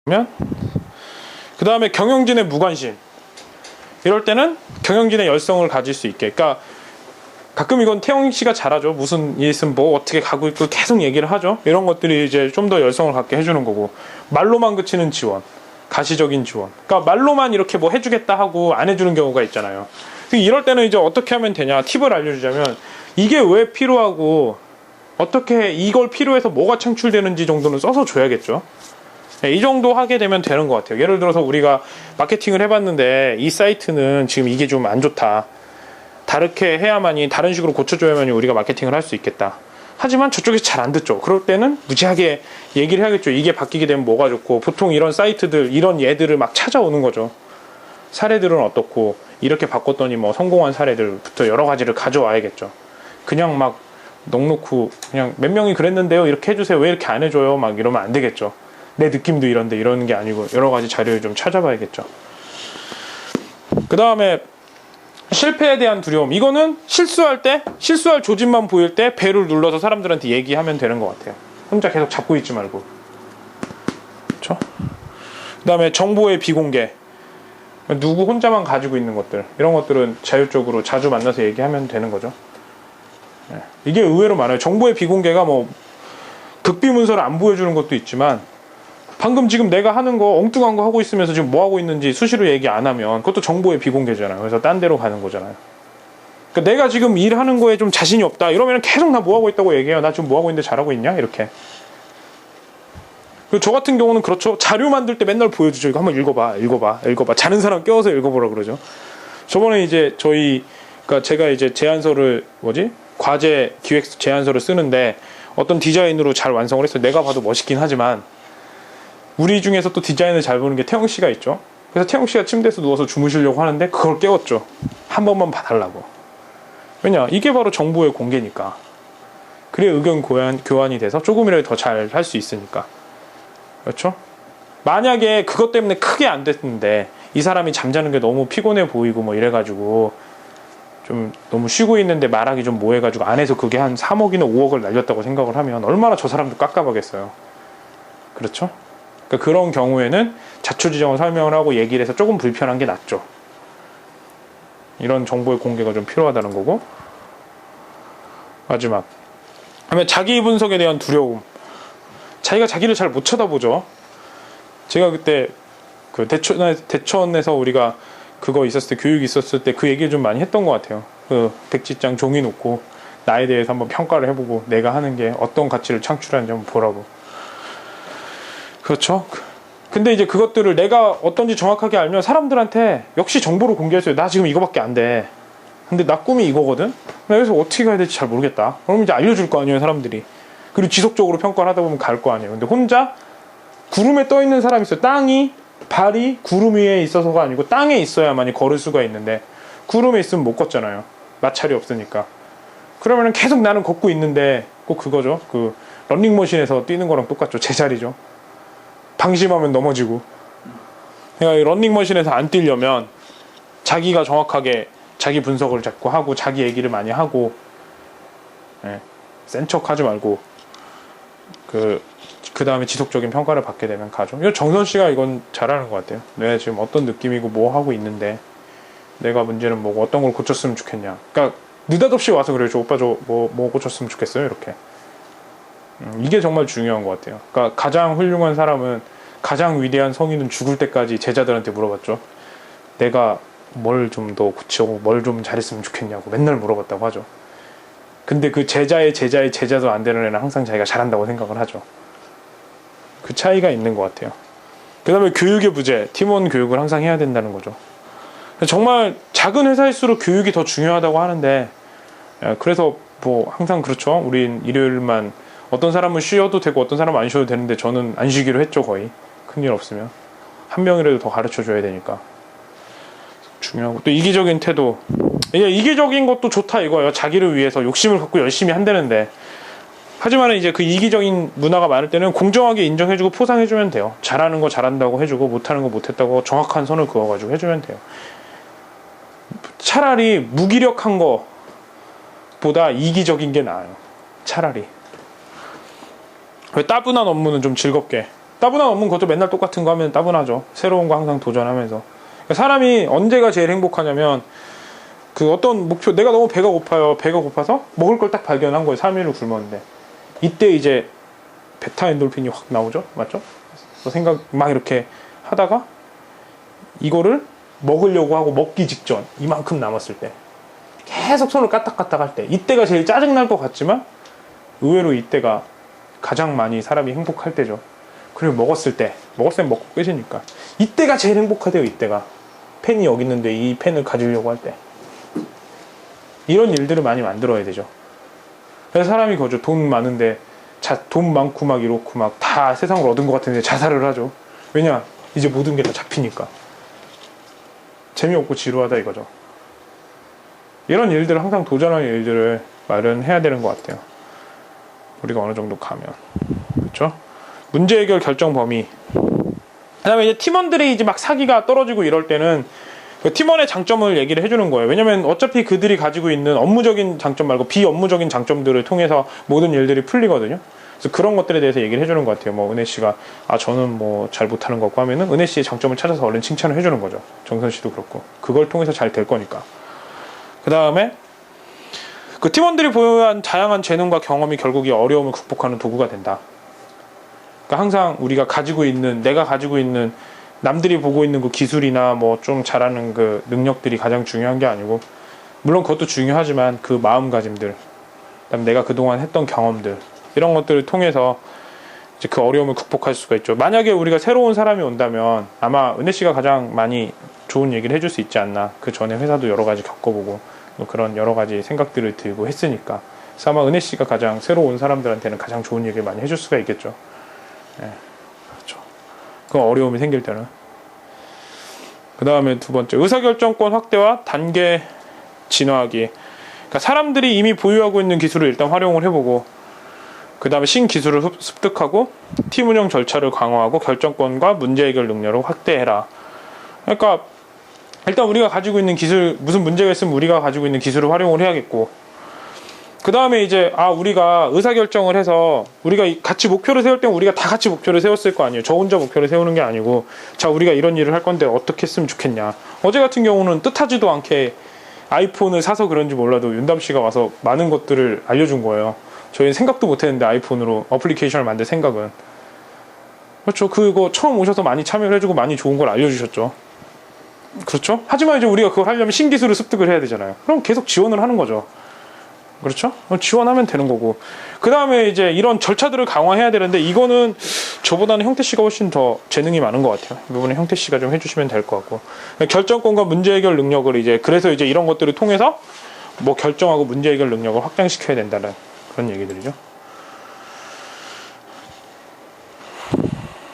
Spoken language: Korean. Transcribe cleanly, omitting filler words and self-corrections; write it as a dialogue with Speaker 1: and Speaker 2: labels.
Speaker 1: 그 다음에 경영진의 무관심. 이럴 때는 경영진의 열성을 가질 수 있게. 그러니까 가끔 이건 태영 씨가 잘하죠. 무슨 일 있으면 뭐 어떻게 가고 있고 계속 얘기를 하죠. 이런 것들이 이제 좀 더 열성을 갖게 해주는 거고, 말로만 그치는 지원, 가시적인 지원. 그러니까 말로만 이렇게 뭐 해주겠다 하고 안 해주는 경우가 있잖아요. 이럴 때는 이제 어떻게 하면 되냐, 팁을 알려주자면, 이게 왜 필요하고 어떻게 이걸 필요해서 뭐가 창출되는지 정도는 써서 줘야겠죠. 이 정도 하게 되면 되는 것 같아요. 예를 들어서 우리가 마케팅을 해봤는데 이 사이트는 지금 이게 좀 안 좋다, 다르게 해야만이, 다른 식으로 고쳐줘야만이 우리가 마케팅을 할 수 있겠다. 하지만 저쪽에서 잘 안 듣죠. 그럴 때는 무지하게 얘기를 해야겠죠. 이게 바뀌게 되면 뭐가 좋고, 보통 이런 사이트들, 이런 예들을 막 찾아오는 거죠. 사례들은 어떻고, 이렇게 바꿨더니 뭐 성공한 사례들부터 여러 가지를 가져와야겠죠. 그냥 막 넉놓고 그냥 몇 명이 그랬는데요, 이렇게 해주세요, 왜 이렇게 안 해줘요, 막 이러면 안 되겠죠. 내 느낌도 이런데 이러는 게 아니고 여러 가지 자료를 좀 찾아봐야겠죠. 그 다음에 실패에 대한 두려움. 이거는 실수할 때, 실수할 조짐만 보일 때 배를 눌러서 사람들한테 얘기하면 되는 것 같아요. 혼자 계속 잡고 있지 말고. 그렇죠? 그 다음에 정보의 비공개. 누구 혼자만 가지고 있는 것들, 이런 것들은 자율적으로 자주 만나서 얘기하면 되는 거죠. 이게 의외로 많아요. 정보의 비공개가 뭐 극비문서를 안 보여주는 것도 있지만, 방금 지금 내가 하는 거 엉뚱한 거 하고 있으면서 지금 뭐 하고 있는지 수시로 얘기 안 하면 그것도 정보의 비공개잖아요. 그래서 딴 데로 가는 거잖아요. 그러니까 내가 지금 일하는 거에 좀 자신이 없다 이러면 계속 나 뭐 하고 있다고 얘기해요. 나 지금 뭐 하고 있는데 잘하고 있냐, 이렇게. 저 같은 경우는 그렇죠. 자료 만들 때 맨날 보여주죠. 이거 한번 읽어봐. 자는 사람 껴서 읽어보라 그러죠. 저번에 이제 그러니까 제가 이제 제안서를, 과제 기획 제안서를 쓰는데 어떤 디자인으로 잘 완성을 했어요. 내가 봐도 멋있긴 하지만, 우리 중에서 또 디자인을 잘 보는 게 태영 씨가 있죠. 그래서 태영 씨가 침대에서 누워서 주무시려고 하는데 그걸 깨웠죠. 한 번만 봐달라고. 왜냐, 이게 바로 정보의 공개니까. 그래야 의견 교환이 돼서 조금이라도 더 잘 할 수 있으니까. 그렇죠? 만약에 그것 때문에 크게 안 됐는데 이 사람이 잠자는 게 너무 피곤해 보이고 뭐 이래가지고 좀 너무 쉬고 있는데 말하기 좀 뭐해가지고 안에서 그게 한 3억이나 5억을 날렸다고 생각을 하면 얼마나 저 사람도 깝깝하겠어요. 그렇죠? 그러니까 그런 경우에는 자초지종을 설명을 하고 얘기를 해서 조금 불편한 게 낫죠. 이런 정보의 공개가 좀 필요하다는 거고. 마지막, 그다음에 자기 분석에 대한 두려움. 자기가 자기를 잘 못 쳐다보죠. 제가 그때 그 대천에서 우리가 그거 있었을 때, 교육이 있었을 때 그 얘기를 좀 많이 했던 것 같아요. 그 백지장 종이 놓고 나에 대해서 한번 평가를 해보고 내가 하는 게 어떤 가치를 창출하는지 한번 보라고. 그렇죠? 근데 이제 그것들을 내가 어떤지 정확하게 알면 사람들한테 역시 정보를 공개했어요. 나 지금 이거밖에 안 돼. 근데 나 꿈이 이거거든? 나 여기서 어떻게 가야 될지 잘 모르겠다. 그럼 이제 알려줄 거 아니에요, 사람들이. 그리고 지속적으로 평가를 하다 보면 갈 거 아니에요. 근데 혼자 구름에 떠 있는 사람이 있어요. 발이 구름 위에 있어서가 아니고 땅에 있어야만이 걸을 수가 있는데, 구름에 있으면 못 걷잖아요. 마찰이 없으니까. 그러면은 계속 나는 걷고 있는데, 꼭 그거죠. 그 런닝머신에서 뛰는 거랑 똑같죠. 제자리죠. 방심하면 넘어지고. 그러니까 이 런닝머신에서 안 뛰려면 자기가 정확하게 자기 분석을 자꾸 하고 자기 얘기를 많이 하고, 센 척 하지 말고 그 다음에 지속적인 평가를 받게 되면 가죠. 이거 정선 씨가 이건 잘하는 것 같아요. 내가 지금 어떤 느낌이고 뭐 하고 있는데 내가 문제는 뭐고 어떤 걸 고쳤으면 좋겠냐. 그러니까 느닷없이 와서 그래요. 오빠 뭐 고쳤으면 좋겠어요, 이렇게. 이게 정말 중요한 것 같아요. 그러니까 가장 훌륭한 사람은, 가장 위대한 성인은 죽을 때까지 제자들한테 물어봤죠. 내가 뭘 좀 더 고치고 뭘 좀 잘했으면 좋겠냐고 맨날 물어봤다고 하죠. 근데 그 제자의 제자도 안 되는 애는 항상 자기가 잘한다고 생각을 하죠. 그 차이가 있는 것 같아요. 그 다음에 교육의 부재, 팀원 교육을 항상 해야 된다는 거죠. 정말 작은 회사일수록 교육이 더 중요하다고 하는데, 그래서 뭐 항상 그렇죠. 우린 일요일만, 어떤 사람은 쉬어도 되고 어떤 사람은 안 쉬어도 되는데 저는 안 쉬기로 했죠. 거의 큰일 없으면 한 명이라도 더 가르쳐 줘야 되니까. 중요하고, 또 이기적인 태도. 이기적인 것도 좋다 이거예요. 자기를 위해서 욕심을 갖고 열심히 한다는데, 하지만 이제 그 이기적인 문화가 많을 때는 공정하게 인정해주고 포상해주면 돼요. 잘하는 거 잘한다고 해주고 못하는 거 못했다고 정확한 선을 그어가지고 해주면 돼요. 차라리 무기력한 거보다 이기적인 게 나아요. 차라리. 왜 따분한 업무는 좀 즐겁게, 따분한 업무는 그것도 맨날 똑같은 거 하면 따분하죠. 새로운 거 항상 도전하면서. 그러니까 사람이 언제가 제일 행복하냐면 그 어떤 목표, 내가 너무 배가 고파요. 배가 고파서 먹을 걸 딱 발견한 거예요. 3일을 굶었는데. 이때 이제 베타 엔돌핀이 확 나오죠. 맞죠? 그래서 생각 막 이렇게 하다가 이거를 먹으려고 하고 먹기 직전, 이만큼 남았을 때 계속 손을 까딱까딱 할 때, 이때가 제일 짜증날 것 같지만 의외로 이때가 가장 많이 사람이 행복할 때죠. 그리고 먹었을 때 먹고 끝이니까 이때가 제일 행복하대요. 이때가 펜이 여기 있는데 이 펜을 가지려고 할 때, 이런 일들을 많이 만들어야 되죠. 그래서 사람이 그거죠. 돈 많은데 돈 많고 막 이렇고 막 다 세상을 얻은 것 같은데 자살을 하죠. 왜냐? 이제 모든 게 다 잡히니까. 재미없고 지루하다 이거죠. 이런 일들을 항상 도전하는 일들을 마련해야 되는 것 같아요. 우리가 어느 정도 가면. 그렇죠? 문제 해결 결정 범위. 그 다음에 이제 팀원들이 이제 막 사기가 떨어지고 이럴 때는 그 팀원의 장점을 얘기를 해주는 거예요. 왜냐면 어차피 그들이 가지고 있는 업무적인 장점 말고 비업무적인 장점들을 통해서 모든 일들이 풀리거든요. 그래서 그런 것들에 대해서 얘기를 해주는 것 같아요. 뭐 은혜 씨가 저는 뭐 잘 못하는 거 같고 하면은 은혜 씨의 장점을 찾아서 얼른 칭찬을 해주는 거죠. 정선 씨도 그렇고 그걸 통해서 잘 될 거니까. 그 다음에 그 팀원들이 보유한 다양한 재능과 경험이 결국 이 어려움을 극복하는 도구가 된다. 그러니까 항상 우리가 가지고 있는, 내가 가지고 있는, 남들이 보고 있는 그 기술이나 뭐 좀 잘하는 그 능력들이 가장 중요한 게 아니고, 물론 그것도 중요하지만 그 마음가짐들, 그다음에 내가 그동안 했던 경험들, 이런 것들을 통해서 이제 그 어려움을 극복할 수가 있죠. 만약에 우리가 새로운 사람이 온다면 아마 은혜 씨가 가장 많이 좋은 얘기를 해줄 수 있지 않나. 그 전에 회사도 여러 가지 겪어보고 뭐 그런 여러 가지 생각들을 들고 했으니까. 그래서 아마 은혜 씨가 가장 새로 온 사람들한테는 가장 좋은 얘기를 많이 해줄 수가 있겠죠. 네, 그렇죠. 그 어려움이 생길 때는. 그 다음에 두 번째, 의사결정권 확대와 단계 진화하기. 그러니까 사람들이 이미 보유하고 있는 기술을 일단 활용을 해보고, 그 다음에 신기술을 습득하고 팀 운영 절차를 강화하고 결정권과 문제 해결 능력을 확대해라. 그러니까 일단 우리가 가지고 있는 기술, 무슨 문제가 있으면 우리가 가지고 있는 기술을 활용을 해야겠고, 그 다음에 이제 우리가 의사결정을 해서 우리가 같이 목표를 세울 때는 우리가 다 같이 목표를 세웠을 거 아니에요. 저 혼자 목표를 세우는 게 아니고, 자 우리가 이런 일을 할 건데 어떻게 했으면 좋겠냐. 어제 같은 경우는 뜻하지도 않게 아이폰을 사서 그런지 몰라도 윤담 씨가 와서 많은 것들을 알려준 거예요. 저희는 생각도 못했는데 아이폰으로 어플리케이션을 만들 생각은. 그렇죠. 그거 처음 오셔서 많이 참여를 해주고 많이 좋은 걸 알려주셨죠. 그렇죠. 하지만 이제 우리가 그걸 하려면 신기술을 습득을 해야 되잖아요. 그럼 계속 지원을 하는 거죠. 그렇죠. 지원하면 되는 거고, 그 다음에 이제 이런 절차들을 강화해야 되는데, 이거는 저보다는 형태 씨가 훨씬 더 재능이 많은 것 같아요. 이 부분은 형태 씨가 좀 해주시면 될 것 같고, 결정권과 문제 해결 능력을 이제, 그래서 이제 이런 것들을 통해서 뭐 결정하고 문제 해결 능력을 확장시켜야 된다는 그런 얘기들이죠.